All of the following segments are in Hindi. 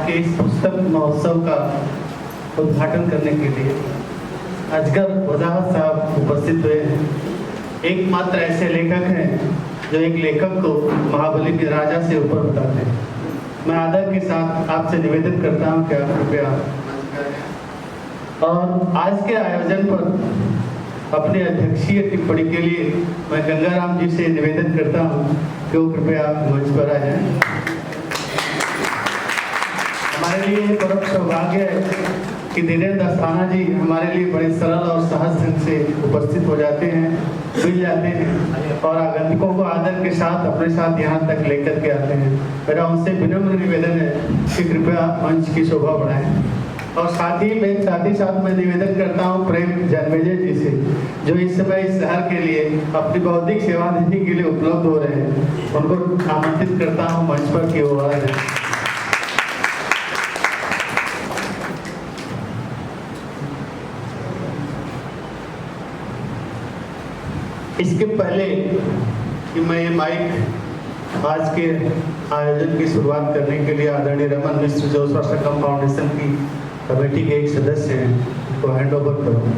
के इस पुस्तक महोत्सव का उद्घाटन करने के लिए अजगर वजाहत साहब उपस्थित हुए हैं। एकमात्र ऐसे लेखक हैं जो एक लेखक को महाबली के राजा से ऊपर उठाते हैं। मैं आदर के साथ आपसे निवेदन करता हूं कि आप कृपया और आज के आयोजन पर अपने अध्यक्षीय टिप्पणी के लिए मैं गंगाराम जी से निवेदन करता हूं कि वो कृपया मंच पर आ जाएं। हमारे लिए बड़ा सौभाग्य है कि धीरेन्द्र अस्थाना जी हमारे लिए बड़े सरल और सहज ढंग से उपस्थित हो जाते हैं, मिल जाते हैं और आगंतुकों को आदर के साथ अपने साथ यहाँ तक लेकर के आते हैं। मेरा उनसे विनम्र निवेदन है कि कृपया मंच की शोभा बढ़ाएं। और साथ ही मैं निवेदन करता हूँ प्रेम जन्मेजय जी से, जो इस समय इस शहर के लिए अपनी बौद्धिक सेवा देने के लिए उपलब्ध हो रहे हैं। उनको आमंत्रित करता हूँ मंच पर कि वो आ रहे हैं। इसके पहले कि मैं ये माइक आज के आयोजन की शुरुआत करने के लिए आदरणीय रमन मिश्र जो स्वसंगम फाउंडेशन की कमेटी के एक सदस्य हैं को हैंड ओवर करूँ,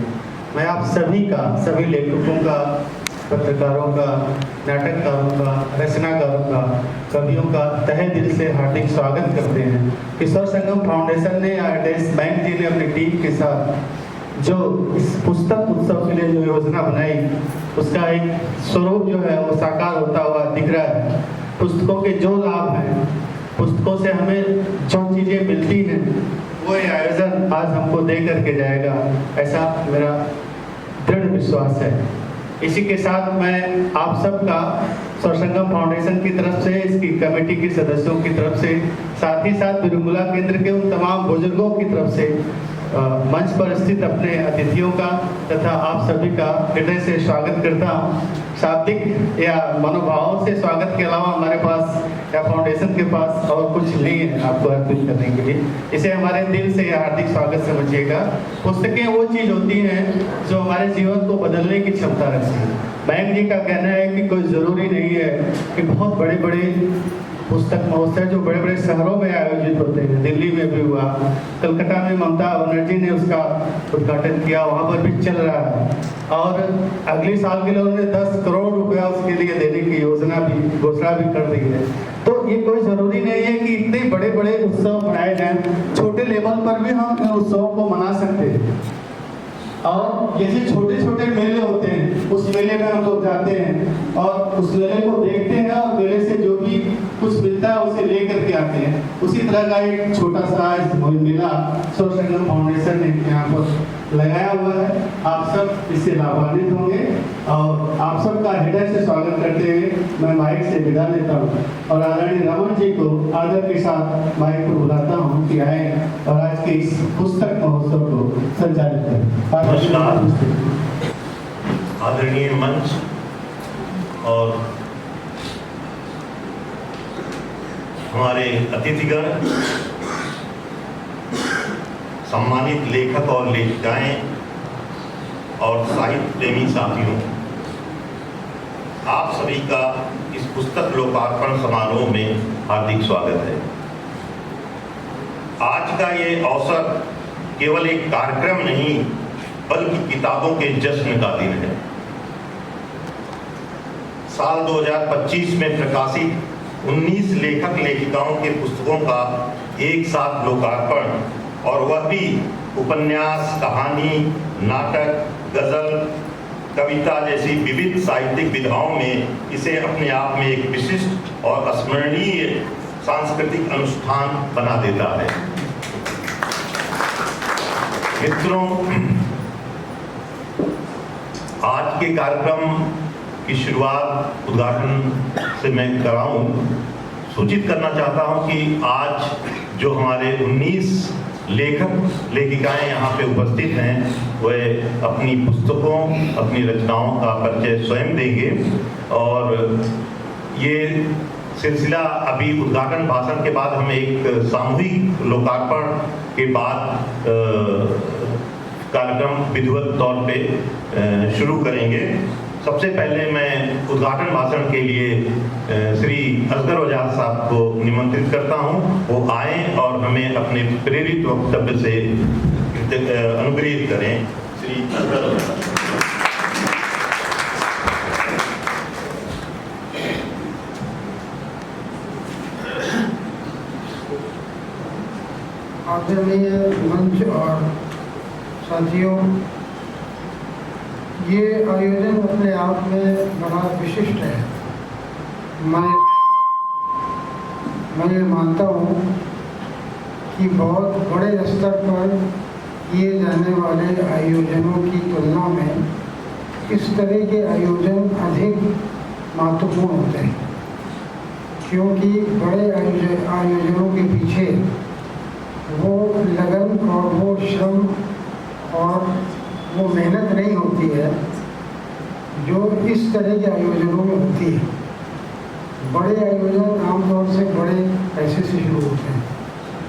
मैं आप सभी सभी लेखकों का, पत्रकारों का, नाटककारों का, रचनाकारों का, कवियों का तहे दिल से हार्दिक स्वागत करते हैं कि स्वसंगम फाउंडेशन ने आईडीएस बैंक जी ने अपनी टीम के साथ जो इस पुस्तक उत्सव के लिए जो योजना बनाई उसका एक स्वरूप जो है वो साकार होता हुआ दिख रहा है। पुस्तकों के जो लाभ हैं, पुस्तकों से हमें जो चीज़ें मिलती हैं वो ये आयोजन आज हमको दे करके जाएगा, ऐसा मेरा दृढ़ विश्वास है। इसी के साथ मैं आप सबका स्वसंगम फाउंडेशन की तरफ से, इसकी कमेटी के सदस्यों की तरफ से, साथ ही साथ बिरुंगला केंद्र के उन तमाम बुजुर्गों की तरफ से मंच पर स्थित अपने अतिथियों का तथा आप सभी का हृदय से स्वागत करता हूँ। शाब्दिक या मनोभावों से स्वागत के अलावा हमारे पास या फाउंडेशन के पास और कुछ नहीं है आपको अर्पित करने के लिए। इसे हमारे दिल से हार्दिक स्वागत समझिएगा। पुस्तकें वो चीज़ होती हैं जो हमारे जीवन को बदलने की क्षमता रखती है। बैंक जी का कहना है कि कोई ज़रूरी नहीं है कि बहुत बड़े बड़े पुस्तक महोत्सव जो बड़े बड़े शहरों में आयोजित होते हैं, दिल्ली में भी हुआ, कलकत्ता में ममता बनर्जी ने उसका उद्घाटन किया, वहाँ पर भी चल रहा है और अगले साल के लिए उन्होंने 10 करोड़ रुपया उसके लिए देने की योजना भी घोषणा भी कर दी है। तो ये कोई ज़रूरी नहीं है कि इतने बड़े बड़े उत्सव मनाए जाएँ, छोटे लेवल पर भी हम इन उत्सवों को मना सकते हैं। और जैसे छोटे छोटे मेले होते हैं, उस मेले में हम लोग जाते हैं और उस मेले को देखते हैं और मेले से जो भी कुछ मिलता है उसे ले करके आते हैं। उसी तरह का एक छोटा सा मेला स्वसंगम फाउंडेशन ने यहाँ पर लगाया हुआ है। आप सब इससे लाभान्वित होंगे और आप सबका हृदय से स्वागत करते हुए मैं माइक से विदा लेता हूँ और आदरणीय रमन जी को आदर के साथ माइक पर बुलाता हूँ कि आए और आज के इस पुस्तक महोत्सव को संचालित करें। नमस्कार आदरणीय मंच और हमारे अतिथिगण, सम्मानित लेखक और लेखिकाएं और साहित्य प्रेमी साथियों, आप सभी का इस पुस्तक लोकार्पण समारोह में हार्दिक स्वागत है। आज का ये अवसर केवल एक कार्यक्रम नहीं बल्कि किताबों के जश्न का दिन है। साल 2025 में प्रकाशित 19 लेखक लेखिकाओं के पुस्तकों का एक साथ लोकार्पण और वह भी उपन्यास, कहानी, नाटक, गजल, कविता जैसी विविध साहित्यिक विधाओं में इसे अपने आप में एक विशिष्ट और स्मरणीय सांस्कृतिक अनुष्ठान बना देता है। मित्रों, आज के कार्यक्रम की शुरुआत उद्घाटन से मैं कराऊं। सूचित करना चाहता हूं कि आज जो हमारे 19 लेखक लेखिकाएं यहाँ पे उपस्थित हैं वह अपनी पुस्तकों, अपनी रचनाओं का परिचय स्वयं देंगे और ये सिलसिला अभी उद्घाटन भाषण के बाद हम एक सामूहिक लोकार्पण के बाद कार्यक्रम विधिवत तौर पे शुरू करेंगे। सबसे पहले मैं उद्घाटन भाषण के लिए श्री असगर वजाद साहब को निमंत्रित करता हूं। वो आए और हमें अपने प्रेरित वक्तव्य से अनुग्रहित करें। श्री असगर वजाद। आदरणीय मंच और साथियों, ये आयोजन अपने आप में बड़ा विशिष्ट है। मैं ये मानता हूँ कि बहुत बड़े स्तर पर किए जाने वाले आयोजनों की तुलना में इस तरह के आयोजन अधिक महत्वपूर्ण होते हैं, क्योंकि बड़े आयोजनों के पीछे वो लगन और वो श्रम और वो मेहनत नहीं होती है जो इस तरह के आयोजनों में होती है। बड़े आयोजन आमतौर से बड़े पैसे से शुरू होते हैं,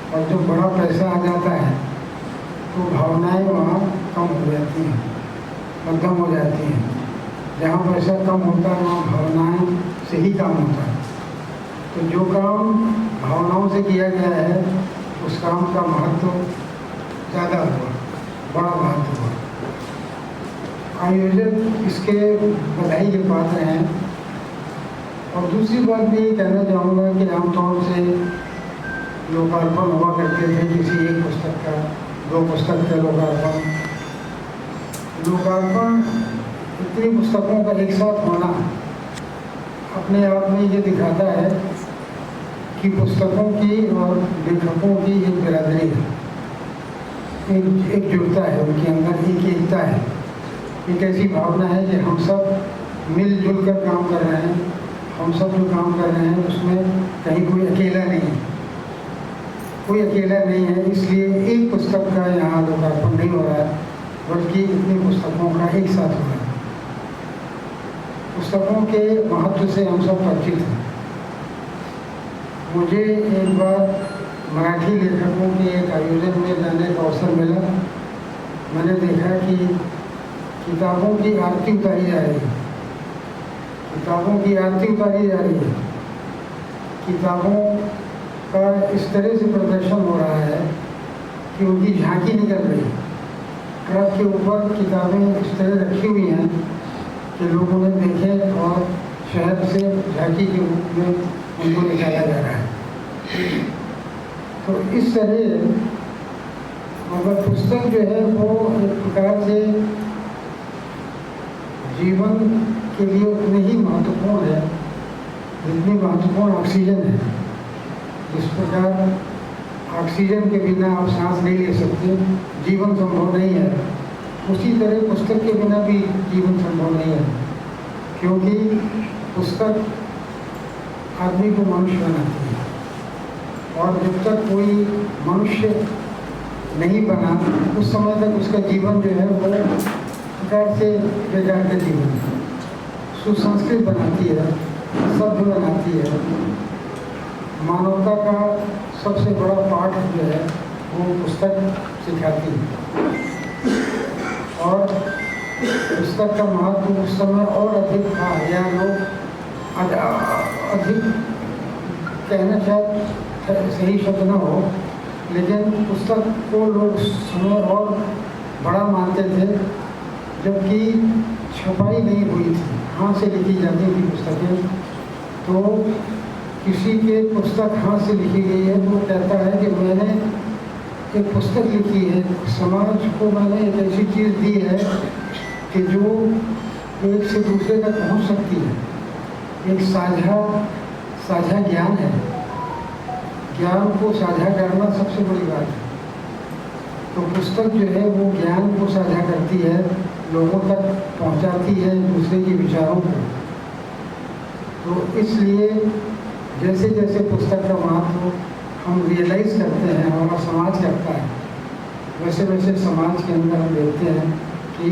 और जब बड़ा पैसा आ जाता है तो भावनाएं वहाँ कम हो जाती हैं, मध्यम हो जाती हैं। जहाँ पैसा कम होता है वहाँ भावनाएं से ही काम होता है। तो जो काम भावनाओं से किया गया है उस काम का महत्व ज़्यादा हुआ, बड़ा महत्व हुआ। आयोजक इसके बधाई के पात्र हैं। और दूसरी बात भी ये कहना चाहूँगा कि आमतौर से लोकार्पण हुआ करते थे किसी एक पुस्तक का, 2 पुस्तक का लोकार्पण। इतनी पुस्तकों का एक साथ होना अपने आप में ये दिखाता है कि पुस्तकों की और लेखकों की एक बिरादरी है, एकजुटता है, उनके अंदर एक एकता है। एक ऐसी भावना है कि हम सब मिलजुल कर काम कर रहे हैं। हम सब जो काम कर रहे हैं उसमें कहीं कोई अकेला नहीं है, कोई अकेला नहीं है। इसलिए एक पुस्तक का यहाँ लोकार्पण नहीं हो रहा है, बल्कि इतनी पुस्तकों का एक साथ हो रहा है। पुस्तकों के महत्व से हम सब परिचित हैं। मुझे एक बार मराठी लेखकों के एक आयोजन में जाने का अवसर मिला। मैंने देखा कि किताबों की आरती उतारी जा रही है, किताबों की आरती उतारी जा रही है। किताबों का इस तरह से प्रदर्शन हो रहा है कि उनकी झांकी निकल रही है। ट्रक के ऊपर किताबें इस तरह रखी हुई हैं कि लोग उन्हें देखें और शहर से झांकी के रूप में उनको निकाला जा रहा है। तो इस तरह मगर पुस्तक जो है वो एक प्रकार से जीवन के लिए उतनी ही महत्वपूर्ण है जितनी महत्वपूर्ण ऑक्सीजन है। जिस प्रकार ऑक्सीजन के बिना आप सांस नहीं ले सकते, जीवन संभव नहीं है, उसी तरह पुस्तक के बिना भी जीवन संभव नहीं है। क्योंकि पुस्तक आदमी को मनुष्य बनाती है, और जब तक कोई मनुष्य नहीं बना उस समय तक उसका जीवन जो है वो प्रकार से बेकार का जीवन है। सुसंस्कृत बनाती है, सभ्य बनाती है। मानवता का सबसे बड़ा पाठ जो है वो पुस्तक सिखाती है, और पुस्तक का महत्व उस समय और अधिक था, या लोग अधिक कहना शायद सही शब्द न हो, लेकिन पुस्तक को लोग उस समय और बड़ा मानते थे, जबकि छपाई नहीं हुई थी, हाथ से लिखी जाती थी पुस्तकें। तो किसी के पुस्तक हाथ से लिखी गई है तो वो कहता है कि मैंने एक पुस्तक लिखी है, समाज को मैंने एक ऐसी चीज़ दी है कि जो एक से दूसरे तक पहुंच सकती है। एक साझा ज्ञान है। ज्ञान को साझा करना सबसे बड़ी बात है। तो पुस्तक जो है वो ज्ञान को साझा करती है, लोगों तक पहुंचाती है दूसरे के विचारों को। तो इसलिए जैसे जैसे पुस्तक का महत्व हम रियलाइज़ करते हैं, हमारा समाज करता है, वैसे वैसे समाज के अंदर हम देखते हैं कि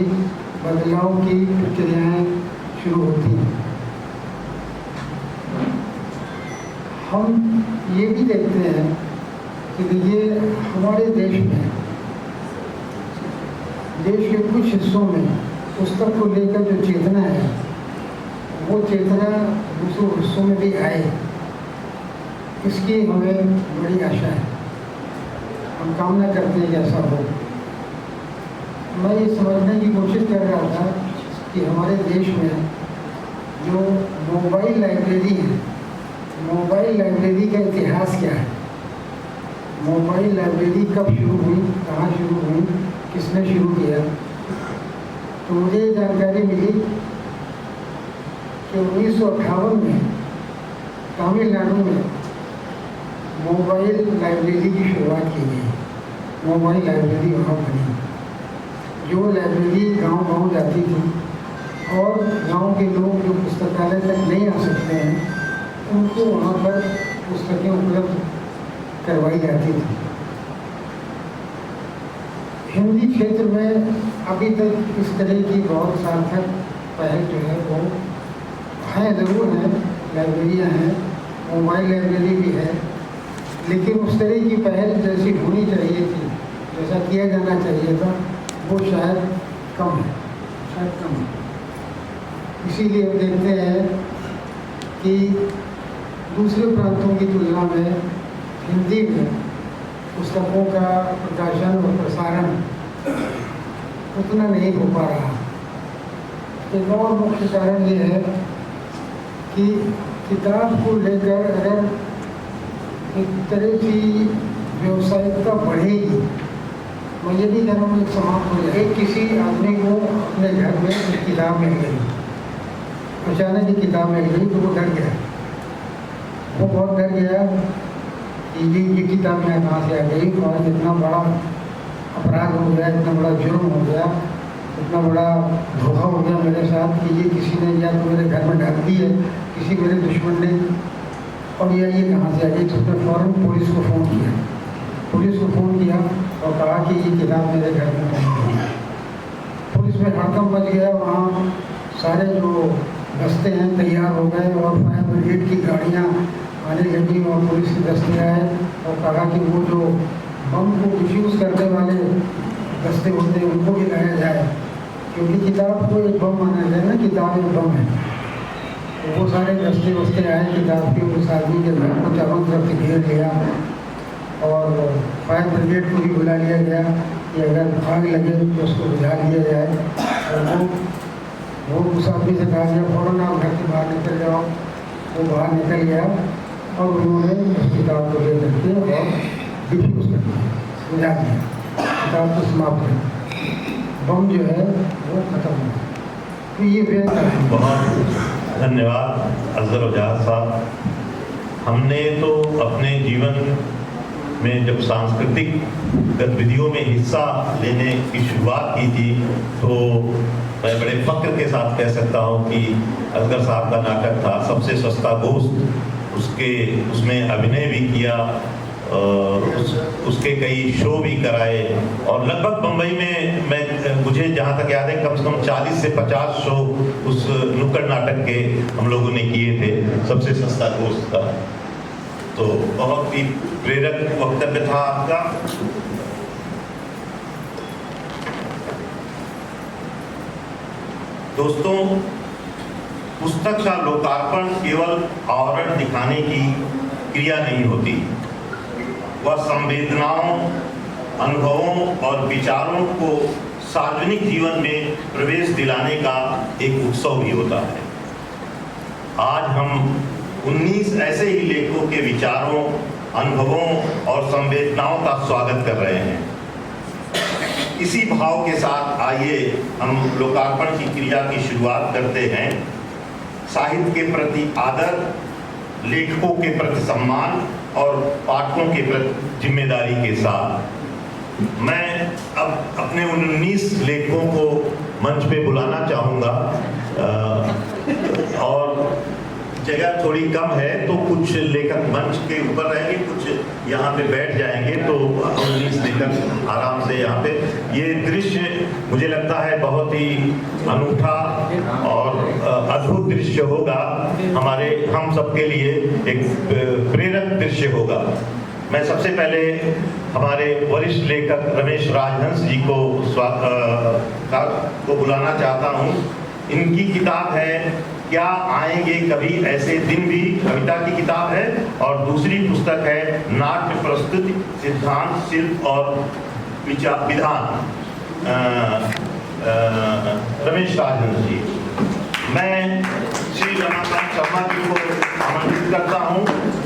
बदलाव की प्रक्रियाएं शुरू होती हैं। हम ये भी देखते हैं कि देखिए हमारे देश में, देश के कुछ हिस्सों में पुस्तक को लेकर जो चेतना है वो चेतना दूसरों हिस्सों में भी आए, इसकी हमें बड़ी आशा है। हम कामना करते हैं कि ऐसा हो। मैं ये समझने की कोशिश कर रहा था कि हमारे देश में जो मोबाइल लाइब्रेरी है, मोबाइल लाइब्रेरी का इतिहास क्या है, मोबाइल लाइब्रेरी कब शुरू हुई, कहाँ शुरू हुई, किसने शुरू किया। तो मुझे जानकारी मिली कि 1958 में तमिलनाडु में मोबाइल लाइब्रेरी की शुरुआत की गई। मोबाइल लाइब्रेरी वहाँ बनी, जो लाइब्रेरी गांव-गांव जाती थी और गांव के लोग जो पुस्तकालय तक नहीं आ सकते हैं, उनको वहाँ पर पुस्तकें उपलब्ध करवाई जाती थी। हिंदी क्षेत्र में अभी तक इस तरह की बहुत सार्थक पहल जो है वो हैं, ज़रूर हैं, लाइब्रेरियाँ हैं, मोबाइल लाइब्रेरी भी है, लेकिन उस तरह की पहल जैसी होनी चाहिए थी, जैसा किया जाना चाहिए था, वो शायद कम है, शायद कम है। इसीलिए हम देखते हैं कि दूसरे प्रांतों की तुलना में हिंदी में पुस्तकों का प्रकाशन और प्रसारण उतना नहीं हो पा रहा। एक और मुख्य कारण ये है कि किताब को लेकर अगर एक तरह की व्यावसायिकता बढ़ेगी, मैं ये नहीं कह रहा हूँ समाप्त हो जाए। किसी आदमी को अपने घर में एक किताब मिल गई, अचानक ही किताब मिल गई तो वो डर गया, वो बहुत डर गया कि ये किताब यहाँ कहाँ से आ गई, और इतना बड़ा अपराध हो गया, इतना बड़ा जुर्म हो गया, इतना बड़ा धोखा हो गया मेरे साथ कि ये किसी ने या तो मेरे घर में डाल दी है, किसी मेरे दुश्मन ने, और ये कहाँ से आ गई। तो उसने फ़ौरन पुलिस को फ़ोन किया, पुलिस को फ़ोन किया और कहा कि ये किताब मेरे घर में पहुँच गई। पुलिस में हड़कंप मच गया, वहाँ सारे जो दस्ते हैं तैयार हो गए और फायर ब्रिगेड की गाड़ियाँ आने लगी और पुलिस के दस्ते आए और कहा कि वो जो बम को डिफ्यूज़ करने वाले दस्ते होते हैं उनको भी लाया जाए, क्योंकि किताब को एक बम माना जाए ना, किताब एक बम है। तो वो सारे दस्ते वस्ते आए किताब के, उस आदमी के घर को चारों तरफ से घेर लिया और फायर ब्रिगेड को भी बुला लिया गया कि अगर आग लगे तो उसको बुझा लिया जाए। और वो उस आदमी से कहा गया फ़ौरन आप घर से बाहर निकल जाओ। वो बाहर निकल गया और उन्होंने उस किताब को ले करके और डिफ्यूज़ कर दिया, बुझा दिया, किताब को समाप्त कर दिया, बम जो है वो ख़त्म हो गया। तो ये बेहतर है। बहुत धन्यवाद अफजल उजाज साहब। हमने तो अपने जीवन में जब सांस्कृतिक गतिविधियों में हिस्सा लेने की शुरुआत की थी तो मैं बड़े फख्र के साथ कह सकता हूँ कि असगर साहब का नाटक था सबसे सस्ता गोश्त, उसमें अभिनय भी किया, उसके कई शो भी कराए और लगभग बम्बई में मुझे जहाँ तक याद है कम से कम 40 से 50 शो उस नुक्कड़ नाटक के हम लोगों ने किए थे सबसे सस्ता गोश्त का। तो बहुत ही प्रेरक वक्तव्य था आपका। दोस्तों, पुस्तक का लोकार्पण केवल आवरण दिखाने की क्रिया नहीं होती, वह संवेदनाओं, अनुभवों और विचारों को सार्वजनिक जीवन में प्रवेश दिलाने का एक उत्सव भी होता है। आज हम 19 ऐसे ही लेखकों के विचारों, अनुभवों और संवेदनाओं का स्वागत कर रहे हैं। इसी भाव के साथ आइए हम लोकार्पण की क्रिया की शुरुआत करते हैं। साहित्य के प्रति आदर, लेखकों के प्रति सम्मान और पाठकों के प्रति जिम्मेदारी के साथ मैं अब अपने 19 लेखकों को मंच पे बुलाना चाहूँगा। और जगह थोड़ी कम है तो कुछ लेखक मंच के ऊपर रहेंगे, कुछ यहाँ पे बैठ जाएंगे, तो 19 लेखक आराम से यहाँ पे। ये दृश्य मुझे लगता है बहुत ही अनूठा और अद्भुत दृश्य होगा, हम सबके लिए एक प्रेरक दृश्य होगा। मैं सबसे पहले हमारे वरिष्ठ लेखक रमेश राजहंस जी को बुलाना चाहता हूँ। इनकी किताब है क्या आएंगे कभी ऐसे दिन भी कविता की किताब है, और दूसरी पुस्तक है नाट्य प्रस्तुति सिद्धांत शिल्प और विधान, रमेश राजहंस जी। मैं श्री रमाकांत शर्मा जी को आमंत्रित करता हूँ।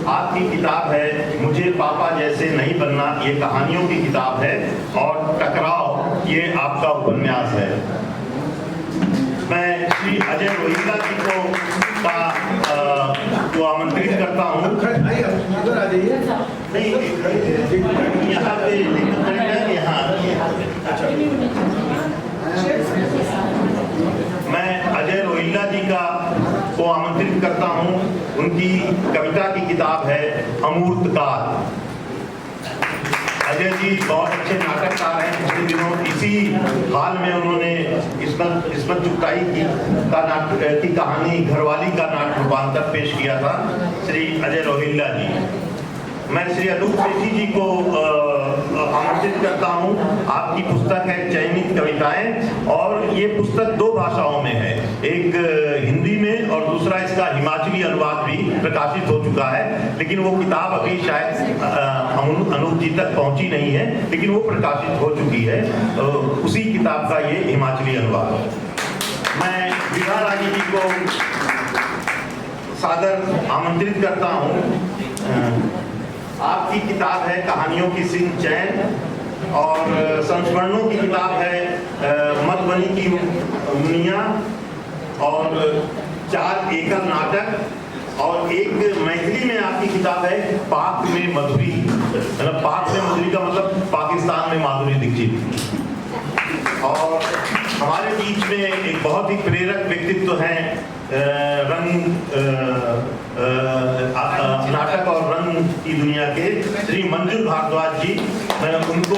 आपकी किताब है मुझे पापा जैसे नहीं बनना, ये कहानियों की किताब है, और टकराव ये आपका उपन्यास है। मैं श्री अजय रोहिल्ला जी को आमंत्रित करता हूँ। नहीं, यहाँ पे मैं अजय रोहिल्ला जी को आमंत्रित करता हूँ। उनकी कविता की किताब है अमूर्त काल। अजय जी बहुत अच्छे नाटककार हैं। पिछले दिनों इसी हाल में उन्होंने इस्मत चुगताई की कहानी घरवाली का नाट्य रूपांतर पेश किया था। श्री अजय रोहिल्ला जी। मैं श्री अनूप सेठी जी को आमंत्रित करता हूं। आपकी पुस्तक है चयनित कविताएं, और ये पुस्तक 2 भाषाओं में है, एक हिंदी में और दूसरा इसका हिमाचली अनुवाद भी प्रकाशित हो चुका है, लेकिन वो किताब अभी शायद अनूप जी तक पहुंची नहीं है, लेकिन वो प्रकाशित हो चुकी है। उसी किताब का ये हिमाचली अनुवाद। मैं विभा रानी जी को सादर आमंत्रित करता हूँ। आपकी किताब है कहानियों की सिंह चैन, और संस्मरणों की किताब है मधुबनी की मुनिया, और 4 एकल नाटक, और एक मैथिली में आपकी किताब है पाक में मधुरी। मतलब पाक में मधुरी का मतलब पाकिस्तान में माधुरी दीक्षित। और हमारे बीच में एक बहुत ही प्रेरक व्यक्तित्व है नाटक और रंग की दुनिया के श्री मंजुल भारद्वाज जी। मैं उनको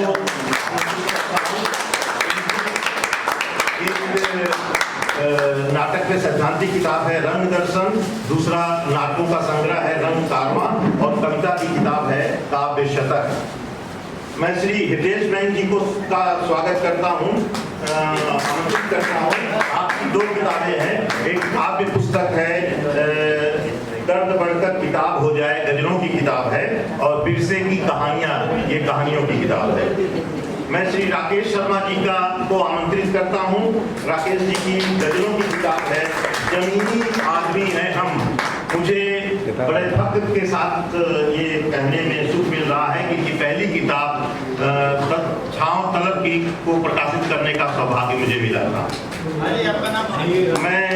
नाटक में सैद्धांतिक किताब है रंग दर्शन, दूसरा नाटकों का संग्रह है रंग कारवां, और कविता की किताब है काव्य शतक। मैं श्री हितेश मैन जी को का स्वागत करता हूँ, आमंत्रित करता हूँ। आपकी 2 किताबें हैं। एक काव्य पुस्तक है दर्द बढ़कर किताब हो जाए, गजलों की किताब है, और बिरसे की कहानियां, ये कहानियों की किताब है। मैं श्री राकेश शर्मा जी को आमंत्रित करता हूँ। राकेश जी की गजलों की किताब है जमीनी आदमी है हम। मुझे बड़े फख्र के साथ ये कहने में सुख मिल रहा है कि ये पहली किताब छाँव तलब की को प्रकाशित करने का सौभाग्य मुझे मिला था। मैं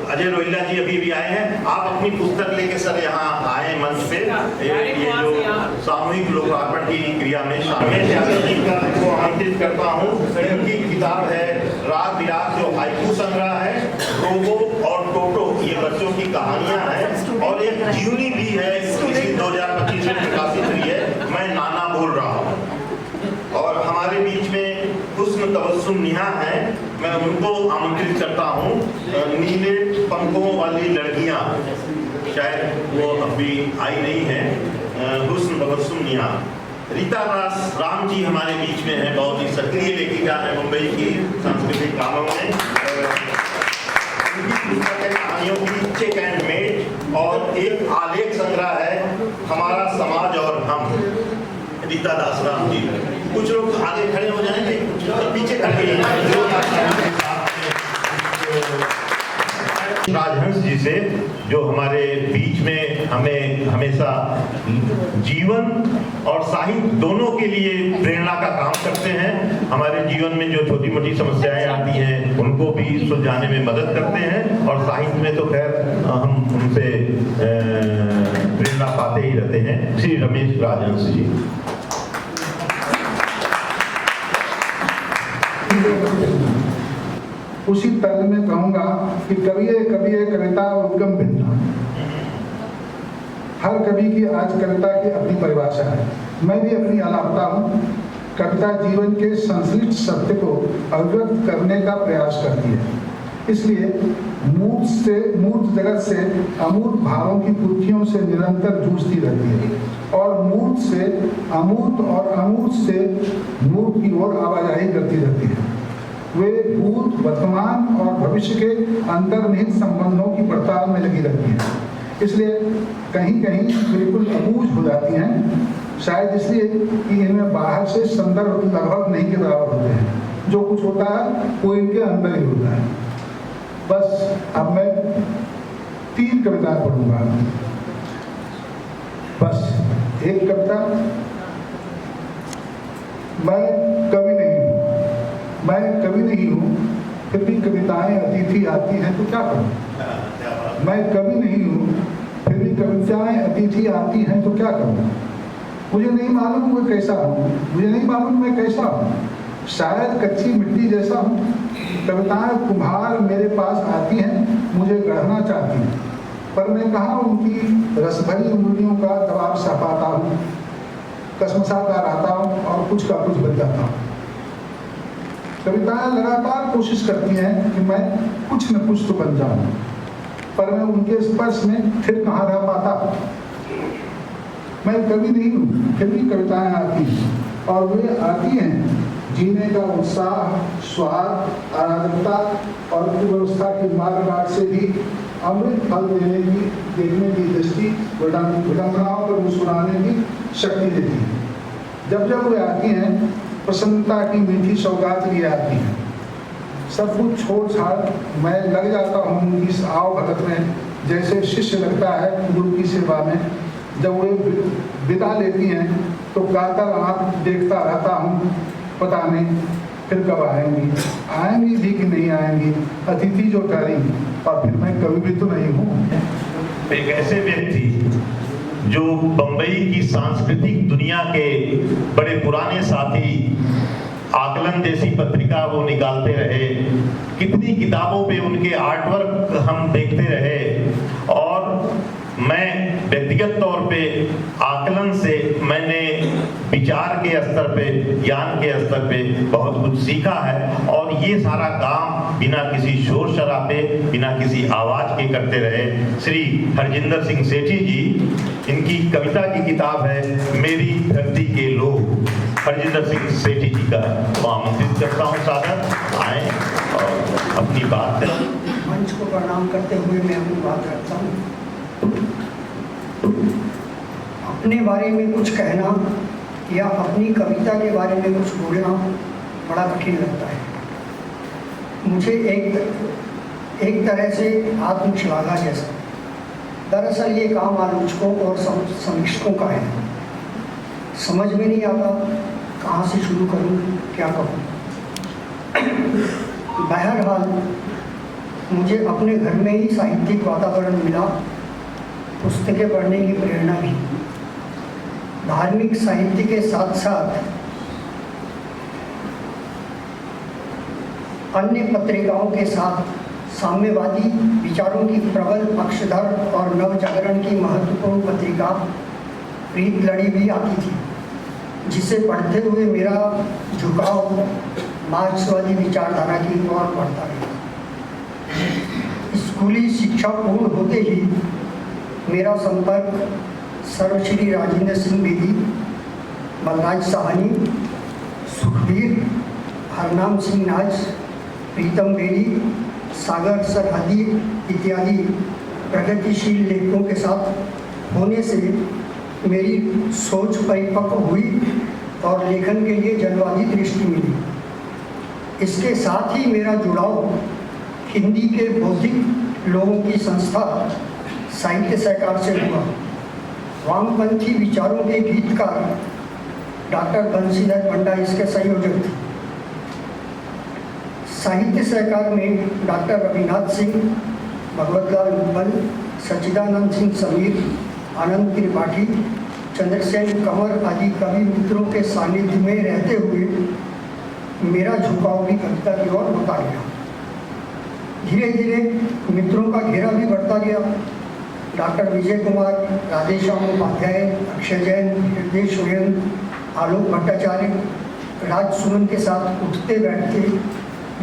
अजय रोहिल्ला जी अभी भी आए हैं। आप अपनी पुस्तक लेके सर यहाँ आए मंच पे। ये जो सामूहिक लोकार्पण की क्रिया में शामिल जी को आमंत्रित करता हूँ। इनकी किताब है राग विराग, जो हाइकू संग्रह है, रोबो और टोटो, ये बच्चों की कहानियां हैं, और एक जीवनी भी है, इसी 2025 में प्रकाशित हुई है, मैं नाना बोल रहा हूँ। और हमारे बीच में हुस्न तबस्सुम निहा है, मैं उनको आमंत्रित करता हूँ। नीले पंखों वाली लड़कियाँ, शायद वो अभी आई नहीं है। हुस्न तबस्सुम निहा। रीता राम जी हमारे बीच में है, बहुत ही सक्रिय लेखिका है मुंबई की सांस्कृतिक कामों में। कहानियों की चेक एंड मेट, और एक आलेख संग्रह है हमारा समाज और हम, रीता दासराम जी। कुछ लोग आगे खड़े हो जाएंगे, कुछ लोग पीछे खड़े हो जाएंगे। राजहंस जी से, जो हमारे बीच में हमें हमेशा जीवन और साहित्य दोनों के लिए प्रेरणा का काम करते हैं। हमारे जीवन में जो छोटी मोटी समस्याएं आती हैं उनको भी सुलझाने में मदद करते हैं, और साहित्य में तो खैर हम उनसे प्रेरणा पाते ही रहते हैं। श्री रमेश राजहंस जी। उसी तर्ज में कहूंगा कि कवि कविता और उद्गम भिन्न। हर कवि की आज कविता की अपनी परिभाषा है। मैं भी अपनी अलापता हूँ। कविता जीवन के संश्लिष्ट सत्य को अभिव्यक्त करने का प्रयास करती है, इसलिए मूर्त जगत से अमूर्त भावों की कुर्थियों से निरंतर जूझती रहती है, और मूर्त से अमूर्त और अमूर्त से मूर्त की ओर आवाजाही करती रहती है। वे भूत, वर्तमान और भविष्य के अंतर्निहित संबंधों की पड़ताल में लगी रहती हैं। इसलिए कहीं कहीं बिल्कुल अबूझ हो जाती हैं, शायद इसलिए कि इनमें बाहर से संदर्भ लगभग नहीं के बराबर होते हैं। जो कुछ होता है वो इनके अंदर ही होता है। बस अब मैं 3 कविताएं पढ़ूंगा। बस एक कविता, मैं कवि नहीं हूँ, मैं कवि नहीं हूँ, फिर भी कविताएं अतिथि आती हैं तो क्या करूँ। मैं कवि नहीं हूँ, फिर भी कविताएं अतिथि आती हैं तो क्या करूँ। मुझे नहीं मालूम मैं कैसा हूँ, मुझे नहीं मालूम मैं कैसा हूँ, शायद कच्ची मिट्टी जैसा हूँ। कविताएं कुम्हार मेरे पास आती हैं, मुझे गढ़ना चाहती हैं, पर मैं कहाँ उनकी रसभरी उंगलियों का दबाव सह पाता हूँ। कसमसाता रहता हूँ और कुछ का कुछ बन जाता हूँ। कविताएं लगातार कोशिश करती हैं कि मैं कुछ न कुछ तो बन जाऊँ, पर मैं उनके स्पर्श में फिर कहाँ रह पाता। मैं कवि नहीं हूँ, फिर भी कविताएं आती हैं, और वे आती हैं जीने का उत्साह, स्वाद, अराजकता और कुव्यवस्था की मार्ग से भी अमृत फल देखने की दृष्टि, विडंबनाओं पर मुस्कुराने की शक्ति देती है। जब जब वे आती हैं, प्रसन्नता की मीठी सौगात लिए आती हैं। सब कुछ छोड़ छाड़ मैं लग जाता हूँ उनकी इस आओ भगत में, जैसे शिष्य लगता है गुरु की सेवा में। जब वे विदा लेती हैं तो कातर आँख देखता रहता हूँ, पता नहीं फिर कब आएंगी भी कि नहीं आएंगी, अतिथि जो ठहरेंगी, और फिर मैं कभी भी तो नहीं हूँ। एक ऐसे व्यक्ति जो बंबई की सांस्कृतिक दुनिया के बड़े पुराने साथी आकलन जैसी पत्रिका वो निकालते रहे, कितनी किताबों पे उनके आर्टवर्क हम देखते रहे, और मैं व्यक्तिगत तौर पे आकलन से मैंने विचार के स्तर पे, ज्ञान के स्तर पे बहुत कुछ सीखा है। और ये सारा काम बिना किसी शोर शराबे, बिना किसी आवाज के करते रहे श्री हरजिंदर सिंह सेठी जी। इनकी कविता की किताब है मेरी धरती के लोग। हरजिंदर सिंह सेठी जी का आमंत्रित करता हूँ, सादर आए और अपनी बात करें। मंच को प्रणाम करते हुए मैं अपनी बात रखता हूँ। अपने बारे में कुछ कहना या अपनी कविता के बारे में कुछ बोलना बड़ा कठिन लगता है। मुझे एक तरह से आत्मश्लाघा जैसा। दरअसल ये काम आलोचकों और समीक्षकों का है। समझ में नहीं आता कहाँ से शुरू करूँ, क्या कहूँ। बहरहाल मुझे अपने घर में ही साहित्यिक वातावरण मिला, पुस्तकें पढ़ने की प्रेरणा भी। धार्मिक साहित्य के साथ साथ अन्य पत्रिकाओं के साथ साम्यवादी विचारों की प्रबल पक्षधर और नवजागरण की महत्वपूर्ण पत्रिका प्रीत लड़ी भी आती थी, जिसे पढ़ते हुए मेरा झुकाव मार्क्सवादी विचारधारा की ओर बढ़ता गया। स्कूली शिक्षा पूर्ण होते ही मेरा संपर्क सर्वश्री राजेंद्र सिंह बेदी, बलराज साहनी, सुखबीर, हरनाम सिंह नाज, प्रीतम बेदी, सागर सरहदी इत्यादि प्रगतिशील लेखकों के साथ होने से मेरी सोच परिपक्व हुई और लेखन के लिए जलवादी दृष्टि मिली। इसके साथ ही मेरा जुड़ाव हिंदी के बौद्धिक लोगों की संस्था साहित्य सहकार से हुआ। वामपंथी विचारों के गीतकार डॉक्टर बंशीधर पंडा इसके संयोजक थे। साहित्य सहकार में डॉक्टर रविनाथ सिंह, भगवतलाल उप्पल, सच्चिदानंद सिंह समीर, आनंद त्रिपाठी, चंद्रसेन कंवर आदि कवि मित्रों के सानिध्य में रहते हुए मेरा झुकाव भी कविता की ओर होता गया। धीरे धीरे मित्रों का घेरा भी बढ़ता गया। डॉक्टर विजय कुमार, राधेश्याम उपाध्याय, अक्षय जैन, हृदय सोयन, आलोक भट्टाचार्य, राज सुमन के साथ उठते बैठते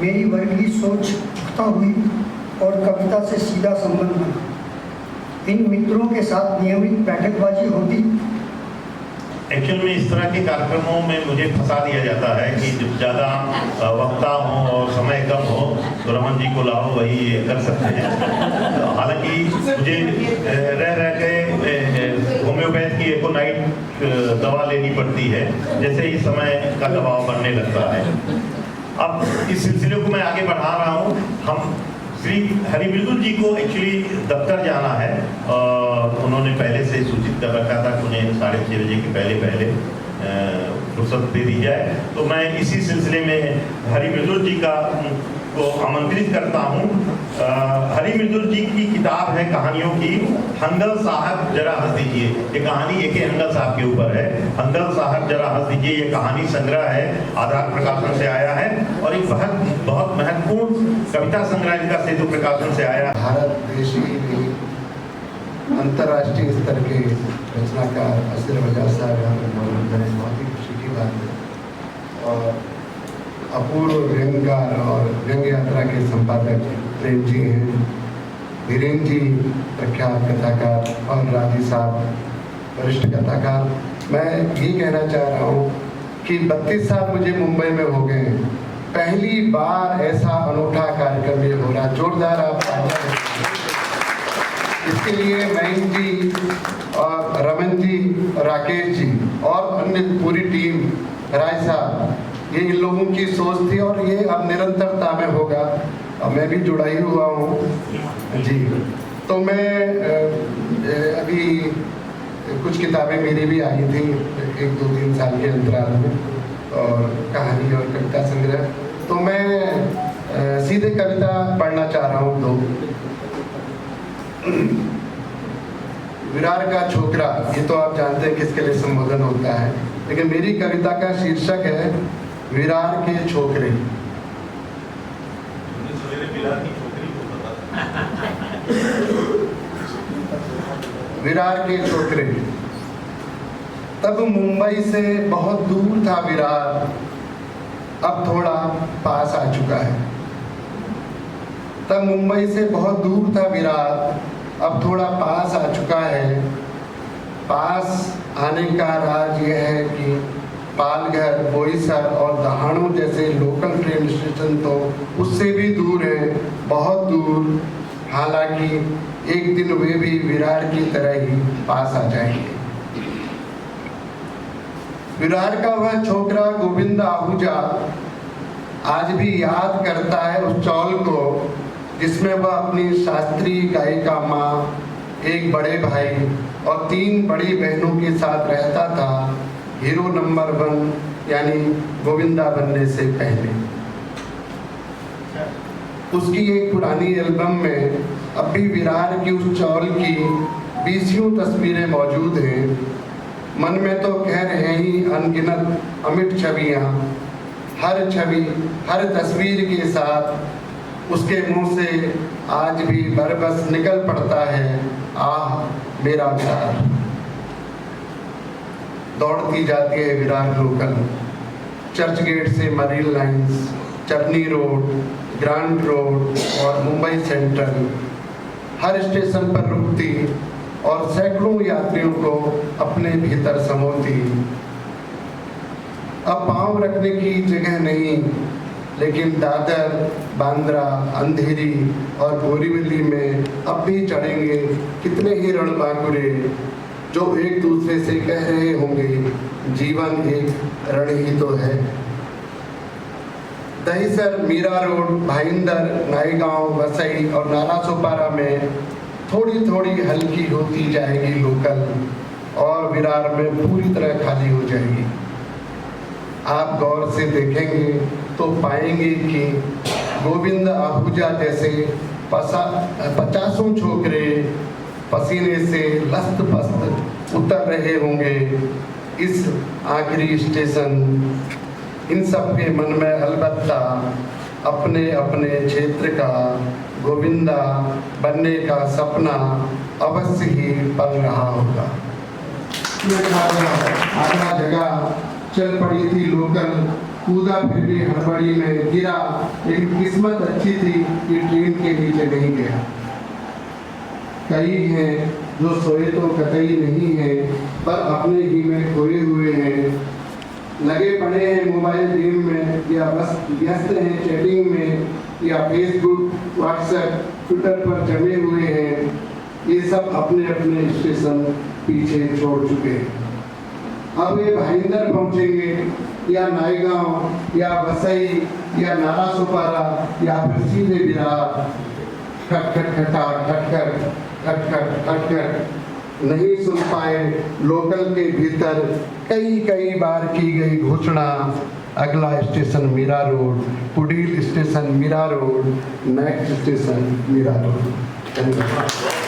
मेरी वर्गीय सोच पुख्ता हुई और कविता से सीधा संबंध बना। इन मित्रों के साथ नियमित बैठकबाजी होती, एक्चुअल में इस तरह के कार्यक्रमों में मुझे फंसा दिया जाता है कि जब ज़्यादा वक्ता हो और समय कम हो तो रमन जी को लाओ, वही ये कर सकते हैं। हालांकि मुझे रह के होम्योपैथ की एकोनाइट दवा लेनी पड़ती है, जैसे ही समय का दबाव बढ़ने लगता है। अब इस सिलसिले को मैं आगे बढ़ा रहा हूँ। हम श्री हरिमृदुल जी को एक्चुअली दफ्तर जाना है और उन्होंने पहले से सूचित कर रखा था कि उन्हें 6:30 बजे के पहले फुर्सत दे दी जाए। तो मैं इसी सिलसिले में हरिमृदुल जी को आमंत्रित करता हूँ। हरिमृदुल जी की किताब है कहानियों की, हंगल साहब जरा हंस दीजिए। ये कहानी एक हंगल साहब के ऊपर है। हंगल साहब जरा हंस दीजिए ये कहानी संग्रह है, आधार प्रकाशन से आया है और एक बहुत महत्वपूर्ण कविता संग्रह इनका सेतु प्रकाशन से आया है। भारत देश ही नहीं, अंतर्राष्ट्रीय स्तर के रचनाकार असर वजह साहब यहाँ पर मौजूद है, बहुत ही खुशी की बात है। और अपूर्व व्यंगकार और व्यंग यात्रा के संपादक प्रेम जी हैं, वीरेंद्र जी प्रख्यात कथाकार और राजी साहब वरिष्ठ कथाकार। मैं ये कहना चाह रहा हूँ कि 32 साल मुझे मुंबई में हो गए, पहली बार ऐसा अनूठा कार्यक्रम ये हो रहा। जोरदार आप तालियां। इसके लिए मयंक जी और रमन जी, राकेश जी और अन्य पूरी टीम, राय साहब, ये इन लोगों की सोच थी और ये अब निरंतरता में होगा। अब मैं भी जुड़ा ही हुआ हूँ जी। तो मैं अभी कुछ किताबें मेरी भी आई थी 1-2-3 साल के अंतराल में, और कहानी और कविता संग्रह। तो मैं सीधे कविता पढ़ना चाह रहा हूँ। दो विरार का छोकरा, ये तो आप जानते हैं किसके लिए संबोधन होता है, लेकिन मेरी कविता का शीर्षक है विरार के छोकरे। विरार के छोकरे। तब मुंबई से बहुत दूर था विरार, अब थोड़ा पास आ चुका है। तब मुंबई से बहुत दूर था विरार, अब थोड़ा पास आ चुका है। पास आने का राज यह है कि पालघर, बोईसर और दहाड़ू जैसे लोकल ट्रेन स्टेशन तो उससे भी दूर है, बहुत दूर। हालांकि एक दिन वे भी विरार की तरह ही पास आ जाएंगे। विरार का वह छोकरा गोविंद आहूजा आज भी याद करता है उस चौल को जिसमें वह अपनी शास्त्रीय गायिका माँ, एक बड़े भाई और 3 बड़ी बहनों के साथ रहता था, हीरो नंबर 1 यानी गोविंदा बनने से पहले। उसकी एक पुरानी एल्बम में अब भी विरार की उस चौल की 20 तस्वीरें मौजूद हैं। मन में तो कह रहे ही अनगिनत अमिट छवियाँ, हर छवि, हर तस्वीर के साथ उसके मुंह से आज भी बरबस निकल पड़ता है, आह मेरा विरार। दौड़ती जाती है विरार लोकल, चर्च गेट से मरीन लाइंस, चटनी रोड, ग्रांड रोड और मुंबई सेंट्रल। हर स्टेशन पर रुकती और सैकड़ों यात्रियों को अपने भीतर समोती। अब पांव रखने की जगह नहीं, लेकिन दादर, बांद्रा, अंधेरी और बोरीवली में अब भी चढ़ेंगे कितने ही रणबांकुरे जो एक दूसरे से कह रहे होंगे जीवन एक रण ही तो है। दहीसर, मीरा रोड, भाईंदर, नाईगांव, वसई और नालासोपारा में थोड़ी थोड़ी हल्की होती जाएगी लोकल और विरार में पूरी तरह खाली हो जाएगी। आप गौर से देखेंगे तो पाएंगे कि गोविंद आहूजा जैसे 50 छोकरे पसीने से लस्त पस्त उतर रहे होंगे इस आखिरी स्टेशन। इन सब के मन में अलबत्ता अपने अपने क्षेत्र का गोविंदा बनने का सपना अवश्य ही पल रहा होगा। आधा जगह चल पड़ी थी लोकल, कूदा फिर भी हड़बड़ी में गिरा, लेकिन किस्मत अच्छी थी कि ट्रेन के नीचे नहीं गया। कई हैं जो सोए तो कतई नहीं है पर अपने ही में खोए हुए हैं, लगे पड़े हैं मोबाइल गेम में या बस व्यस्त हैं चैटिंग में या फेसबुक व्हाट्सएप ट्विटर पर जमे हुए हैं, ये सब अपने अपने स्टेशन पीछे छोड़ चुके हैं। अब ये भाईंदर पहुंचेंगे या नायगांव या बसई या नारा सुपारा या फिर सीधे बिहार, खटखट खटा खटखट खटखट खटखट नहीं सुन पाए लोकल के भीतर कई बार की गई घोषणा। अगला स्टेशन मीरा रोड, पुडील station Mira Road, next station Mira Road. धन्यवाद।